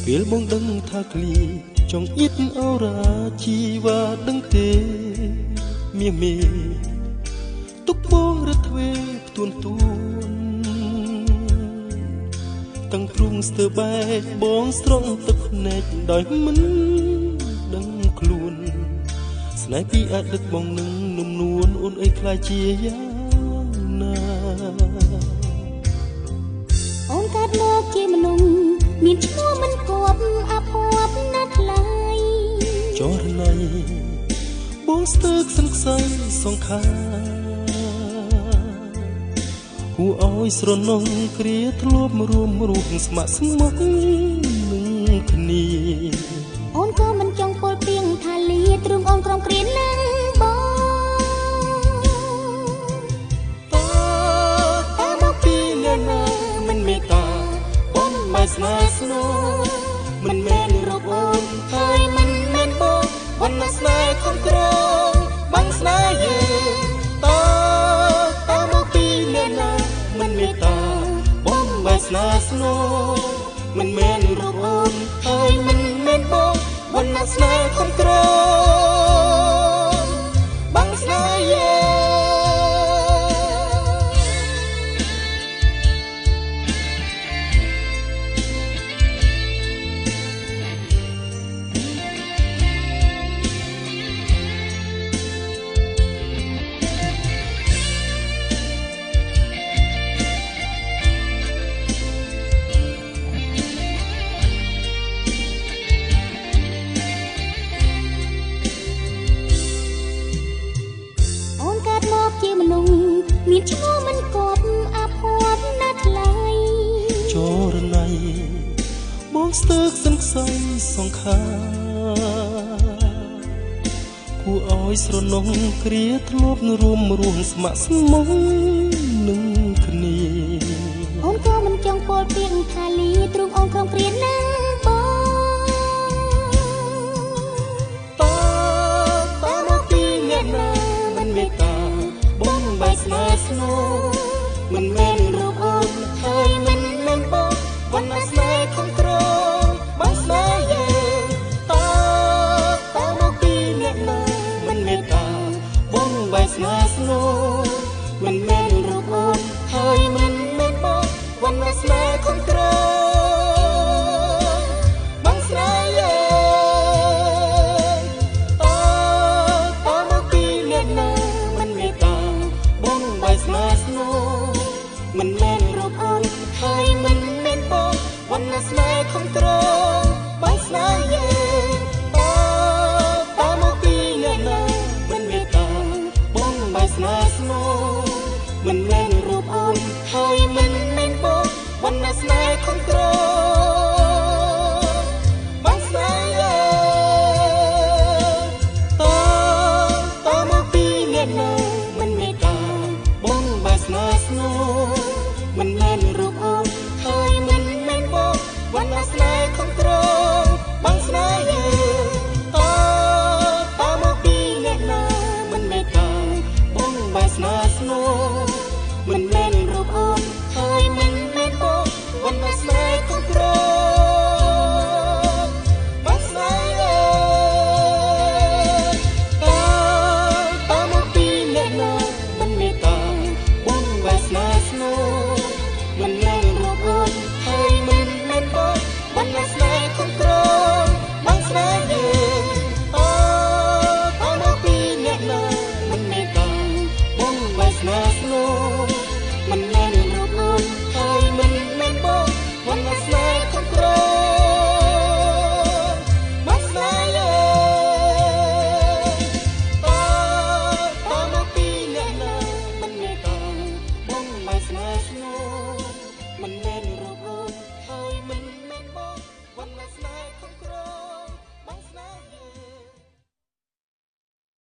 ពេលបងដឹងថាឃ្លីចង់អៀតអរាជីវ៉ាដឹងទេមាសមេទុកបងរត់ទ្វេផ្ទួនតាំងព្រុងស្ទើបែកបងស្រង់ទឹកភ្នែកដោយមិនដឹងខ្លួនស្នេហ៍ពីអតីតបងនឹងនំនួនអូនអើយខ្លាចជាយ៉ាងណាអូនកើតមកជាមនុស្សមានឈ្មោះមិនគប់អាភ័ព្វណាស់ថ្លៃចរណៃបងស្ទើខ្សឹងខ្សៃសងខាគួរឲ្យស្រនងគ្រាធ្លាប់រួមរស់ស្ម័គ្រស្មោះនឹងគ្នាអូនក៏មិនចង់ពលពីងថាលាទ្រឹមអូនក្រំគ្រានឹងបងតើមកពីអ្នកណាមិនមេត្តាបងមិនស្នេហ៍ស្នូមិនមែនរកអូនហើយមិនមែនបងវណ្ណស្នេហ៍ខំក្រងបាំងស្នេហ៍យើងតើមកពីអ្នកណាមិនមេត្តាបងមិនស្នេហ៍ស្នូមិនមែនរកអូនហើយមិនមែនបងវណ្ណស្នេហ៍ខំក្រងបាំងស្នេហ៍យើងជាមនុស្សមានឈ្មោះមិនគប់អាភ័ព្វណាស់ថ្លៃចរណៃបងស្ទើខ្សឹងខ្សៃសងខាគួរឲ្យស្រនងគ្រាធ្លាប់រួមរស់ស្ម័គ្រស្មោះនឹងគ្នាអូនក៏មិនចង់ពលពីងថាលាទ្រង់អូនក្រំគ្រានឹងតើមកពីអ្នកណាមិនមេត្តាបងបែកស្នេហ៍ស្នូមិនមែនរូបអូនហើយមិនមែនបងវណ្ណស្នេហ៍ខំក្រងបាំងស្នេហ៍យើងតើមកពីអ្នកណាមិនមេត្តាបងបែកស្នេហ៍ស្នូមិនមែនរូបអូនហើយមិនមែនបងវណ្ណស្នេហ៍ខំក្រងបាំងស្នេហ៍យើងតើមកពីអ្នកណាមិនមេត្តាបងបែកស្នេហ៍ស្នូមិនមែនរូបអូនហើយមិនមែនបងវណ្ណស្នេហ៍ខំក្រ